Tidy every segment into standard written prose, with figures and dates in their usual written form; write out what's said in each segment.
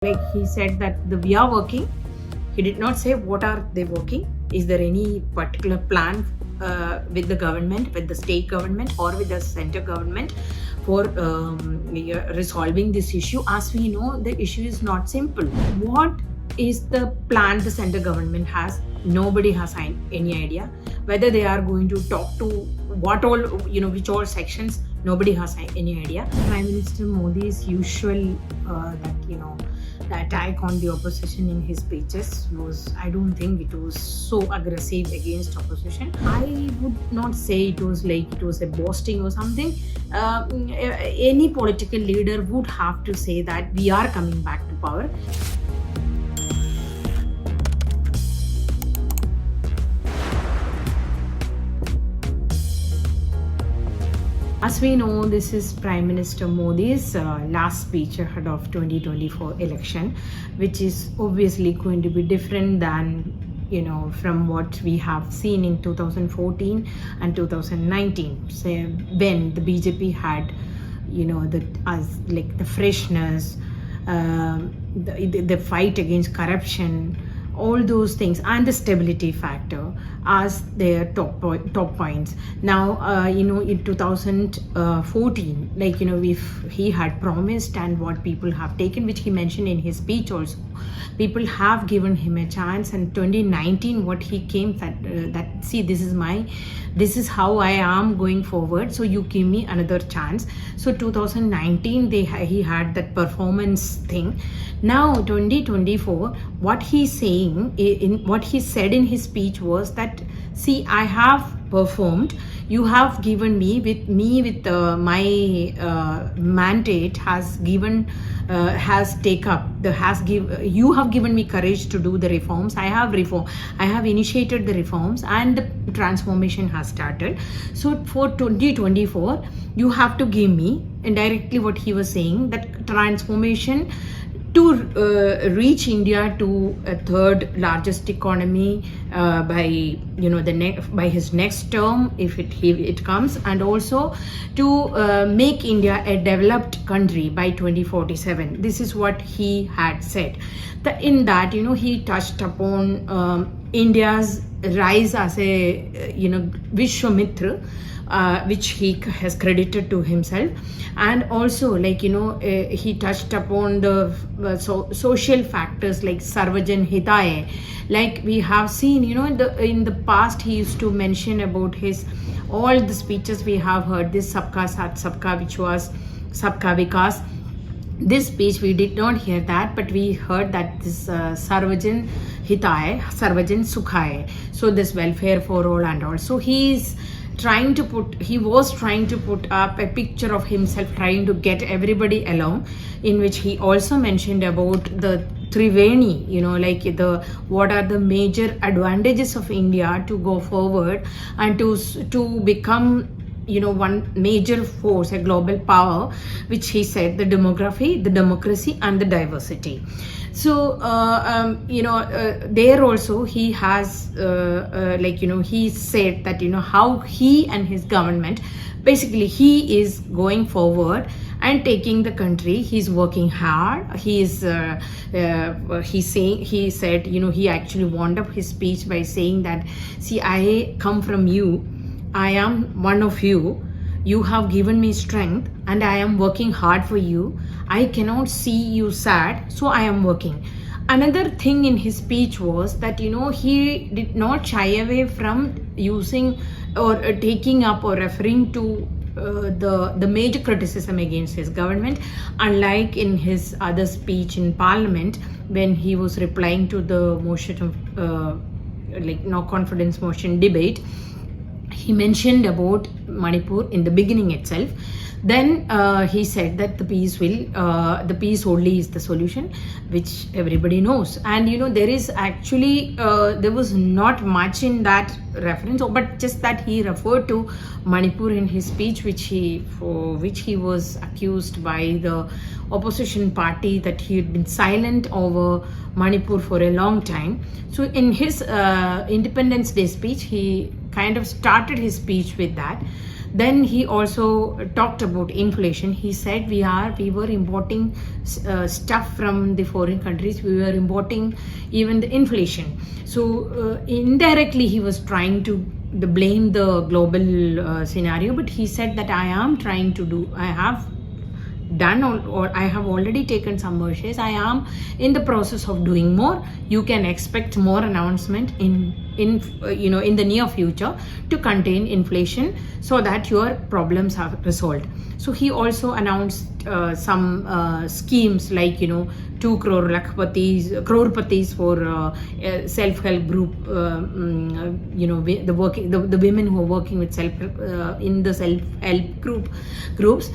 Like he said that we are working. He did not say what are they working. Is there any particular plan with the government, with the state government or with the center government for resolving this issue? As we know, the issue is not simple. What is the plan the center government has? Nobody has any idea. Whether they are going to talk to what all, which all sections, nobody has any idea. Prime Minister Modi's usual the attack on the opposition in his speeches was, I don't think it was so aggressive against opposition. I would not say it was a boasting or something. Any political leader would have to say that we are coming back to power. As we know, this is Prime Minister Modi's last speech ahead of 2024 election, which is obviously going to be different than from what we have seen in 2014 and 2019. So when the BJP had the freshness, the fight against corruption, all those things, and the stability factor as their top points. Now, in 2014, if he had promised and what people have taken, which he mentioned in his speech also, people have given him a chance. And 2019, what he came that see, this is how I am going forward. So you give me another chance. So 2019, he had that performance thing. Now 2024, what he's saying in what he said in his speech was that, see, I have performed. You have given me with my mandate has given you have given me courage to do the reforms. I have initiated the reforms and the transformation has started. So for 2024, you have to give me, indirectly what he was saying, that transformation to reach India to a third largest economy by his next term, if it comes, and also to make India a developed country by 2047. This is what he had said. In that, he touched upon India's rise as a Vishwamitra, which he has credited to himself, and also he touched upon the social factors like Sarvajan Hitaye. Like we have seen, in the past, he used to mention about all the speeches we have heard, this Sabka Saath Sabka, which was Sabka Vikas. This speech, we did not hear that, but we heard that this Sarvajan Hitaye, Sarvajan Sukhaye, so this welfare for all and all. So he was trying to put up a picture of himself, trying to get everybody along, in which he also mentioned about the Triveni, what are the major advantages of India to go forward and to become one major force, a global power, which he said, the demography, the democracy, and the diversity. So there also he has he said that how he and his government, basically he is going forward and taking the country. He's working hard. He said he actually wound up his speech by saying that, see, I come from you, I am one of you. You have given me strength and I am working hard for you. I cannot see you sad, so I am working. Another thing in his speech was that, he did not shy away from using or taking up or referring to the major criticism against his government, unlike in his other speech in Parliament when he was replying to the motion of no confidence motion debate. He mentioned about Manipur in the beginning itself. Then he said that the peace only is the solution, which everybody knows. And there is actually there was not much in that reference, but just that he referred to Manipur in his speech, for which he was accused by the opposition party that he had been silent over Manipur for a long time. So in his Independence Day speech, he kind of started his speech with that. Then he also talked about inflation. He said we were importing stuff from the foreign countries. We were importing even the inflation. So indirectly he was trying to blame the global scenario, but he said that I have done or I have already taken some measures. I am in the process of doing more. You can expect more announcement in the near future to contain inflation so that your problems are resolved. So he also announced some schemes like 2 crore crore-patis for self-help group, the women who are working with in the self-help groups.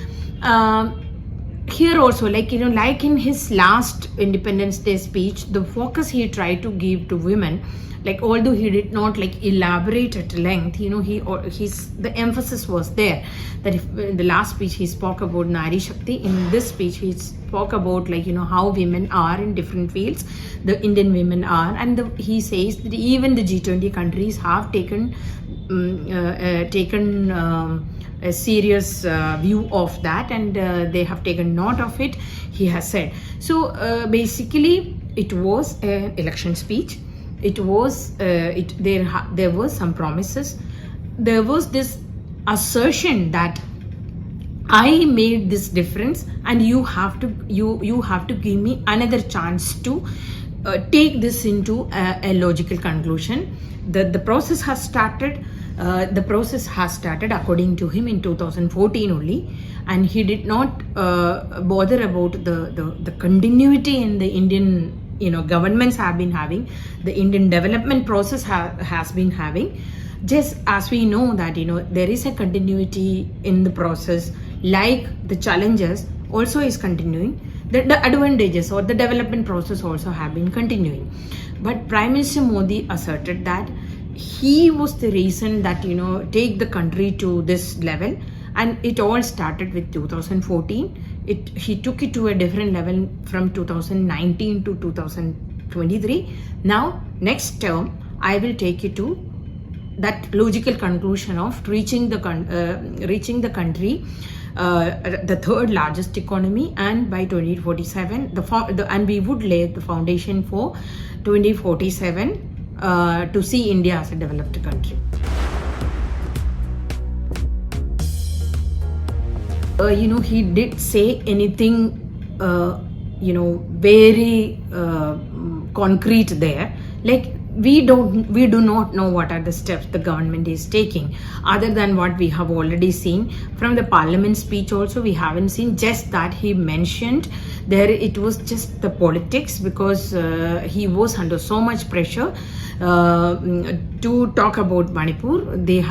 Here also, like in his last Independence Day speech, the focus he tried to give to women, like although he did not like elaborate at length, the emphasis was there that if in the last speech he spoke about Nari Shakti, in this speech he spoke about how women are in different fields, the Indian women are, and he says that even the G20 countries have taken a serious view of that, and they have taken note of it, he has said. So basically it was an election speech. It was there were some promises. There was this assertion that I made this difference and you have to give me another chance to take this into a logical conclusion. The process has started. The process has started according to him in 2014 only, and he did not bother about the continuity in the Indian governments have been having, the Indian development process has been having. Just as we know that there is a continuity in the process, like the challenges also is continuing, the advantages or the development process also have been continuing. But Prime Minister Modi asserted that he was the reason that take the country to this level, and it all started with 2014. He took it to a different level from 2019 to 2023. Now next term I will take you to that logical conclusion of reaching the country the third largest economy, and by 2047 and we would lay the foundation for 2047 to see India as a developed country. He did say anything very concrete there, like we do not know what are the steps the government is taking, other than what we have already seen from the parliament speech. Also we haven't seen, just that he mentioned there it was just the politics, because he was under so much pressure to talk about Manipur. He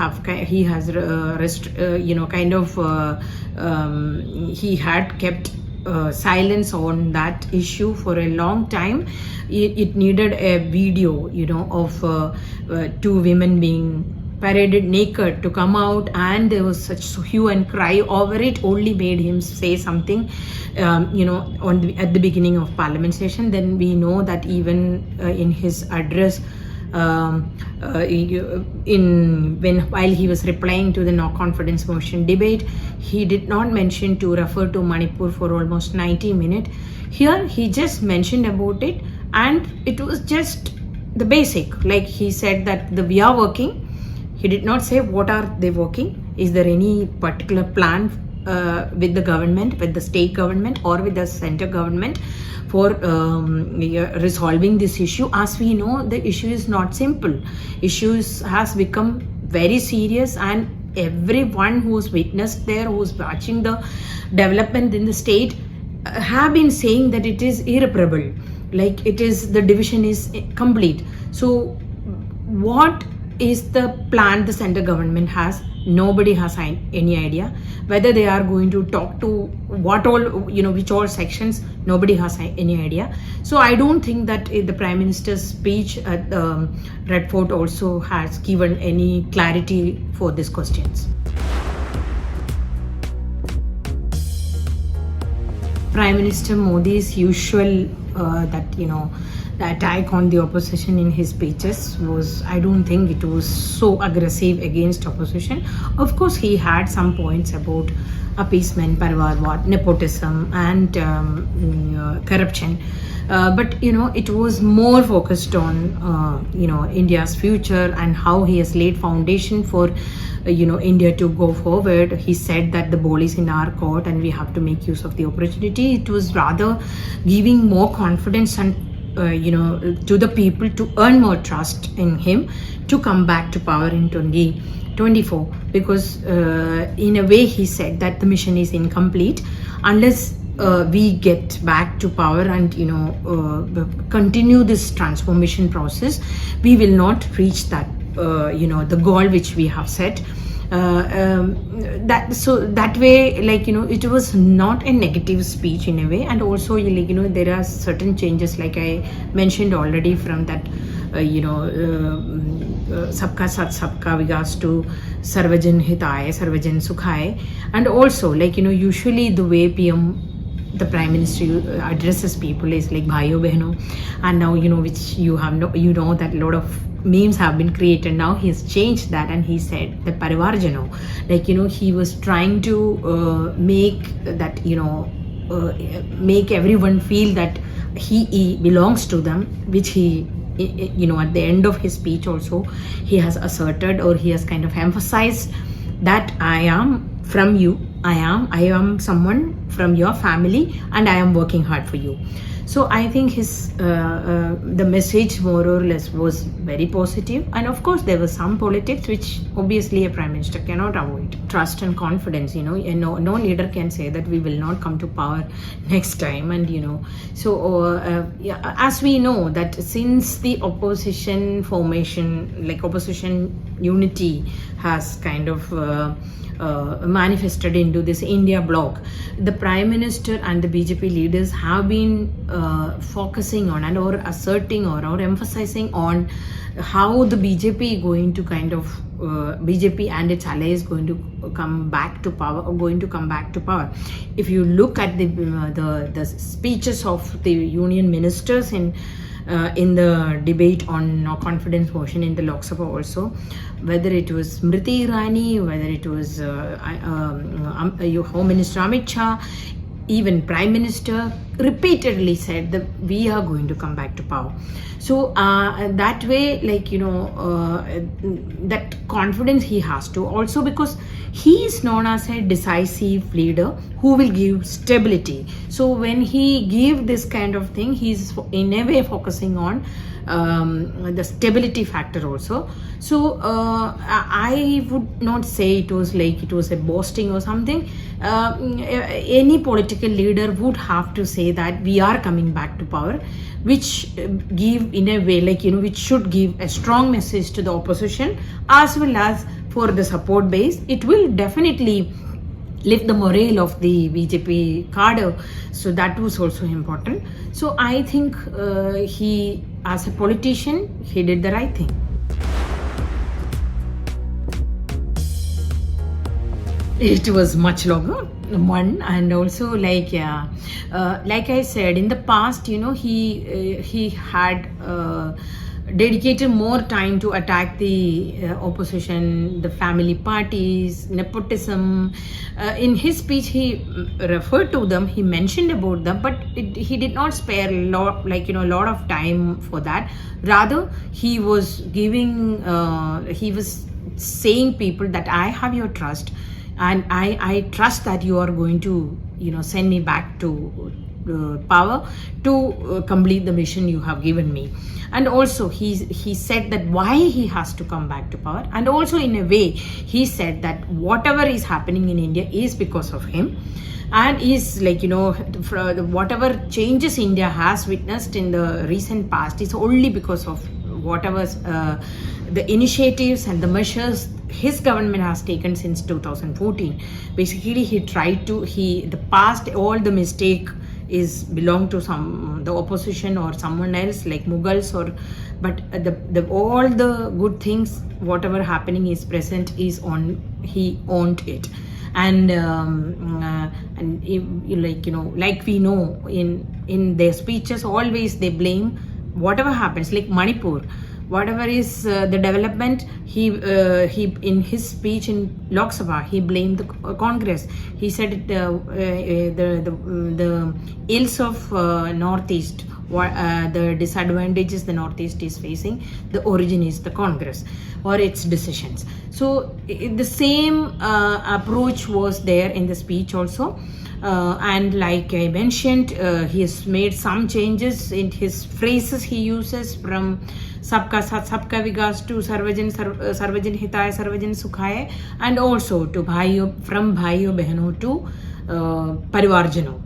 had kept silence on that issue for a long time. It needed a video of 2 women being paraded naked to come out, and there was such hue and cry over it, only made him say something at the beginning of parliament session. Then we know that even in his address while he was replying to the no confidence motion debate, he did not mention to refer to Manipur for almost 90 minutes. Here he just mentioned about it, and it was just the basic, like he said that we are working. He did not say what are they working, is there any particular plan with the government, with the state government or with the center government for resolving this issue. As we know, the issue is not simple. Issues has become very serious, and everyone who's witnessed there, who's watching the development in the state, have been saying that it is irreparable, like the division is complete. So what is the plan the center government has? Nobody has any idea. Whether they are going to talk to what all, which all sections, nobody has any idea. So I don't think that the Prime Minister's speech at Red Fort also has given any clarity for these questions. Prime Minister Modi's usual that the attack on the opposition in his speeches was, I don't think it was so aggressive against opposition. Of course, he had some points about appeasement, parivarwad, nepotism, and corruption. But it was more focused on India's future and how he has laid foundation for India to go forward. He said that the ball is in our court and we have to make use of the opportunity. It was rather giving more confidence and to the people to earn more trust in him to come back to power in 2024, because in a way he said that the mission is incomplete unless we get back to power and continue this transformation process. We will not reach that the goal which we have set. That way, it was not a negative speech in a way. And also there are certain changes, like I mentioned already, from that sabka sat sabka vikas to sarvajan hitaya, sarvajan sukhaye. And also usually the way the Prime Minister addresses people is like bhaiyo behno, and now which you have that a lot of memes have been created. Now he has changed that and he said the parivarjano, he was trying to make that make everyone feel that he belongs to them, which he at the end of his speech also he has asserted, or he has kind of emphasized that I am from you, I am someone from your family, and I am working hard for you. So I think his the message more or less was very positive. And of course there was some politics which obviously a prime minister cannot avoid. Trust and confidence, no leader can say that we will not come to power next time. And as we know that since the opposition formation, like opposition unity has kind of manifested into this India bloc, the Prime Minister and the BJP leaders have been focusing on and or asserting or emphasizing on how the BJP going to kind of BJP and its allies going to come back to power, or going to come back to power. If you look at the speeches of the union ministers in the debate on no confidence motion in the Lok Sabha also, whether it was Smriti Irani, whether it was Home Minister Amit Shah, even Prime Minister repeatedly said that we are going to come back to power. So that way, that confidence he has to, also because he is known as a decisive leader who will give stability. So when he give this kind of thing, he's in a way focusing on the stability factor also. So I would not say it was a boasting or something. Any political leader would have to say that we are coming back to power, which give in a way which should give a strong message to the opposition as well as for the support base. It will definitely lift the morale of the BJP cadre. So that was also important. So I think he, as a politician, he did the right thing. It was much longer one, and also like I said in the past, he had dedicated more time to attack the opposition, the family parties, nepotism. In his speech, he referred to them, he mentioned about them, but he did not spare a lot of time for that. Rather, he was giving, he was saying people that I have your trust, and I trust that you are going to send me back to power to complete the mission you have given me. And also he said that why he has to come back to power, and also in a way he said that whatever is happening in India is because of him, and is whatever changes India has witnessed in the recent past is only because of whatever the initiatives and the measures his government has taken since 2014. Basically, he tried to, the past, all the mistake is belong to the opposition or someone else like Mughals, but all the good things, whatever happening is present is on, he owned it. like we know in their speeches always they blame whatever happens, like Manipur, whatever is the development, he in his speech in Lok Sabha he blamed the Congress. He said the ills of Northeast, the disadvantages the Northeast is facing, the origin is the Congress or its decisions. So the same approach was there in the speech also. And like I mentioned, he has made some changes in his phrases he uses, from sabka sath sabka vikas to sarvajan hitaya sarvajan sukhaya, and also to from bhaiyo behno to parivarjano.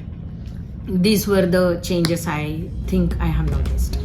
These were the changes I think I have noticed.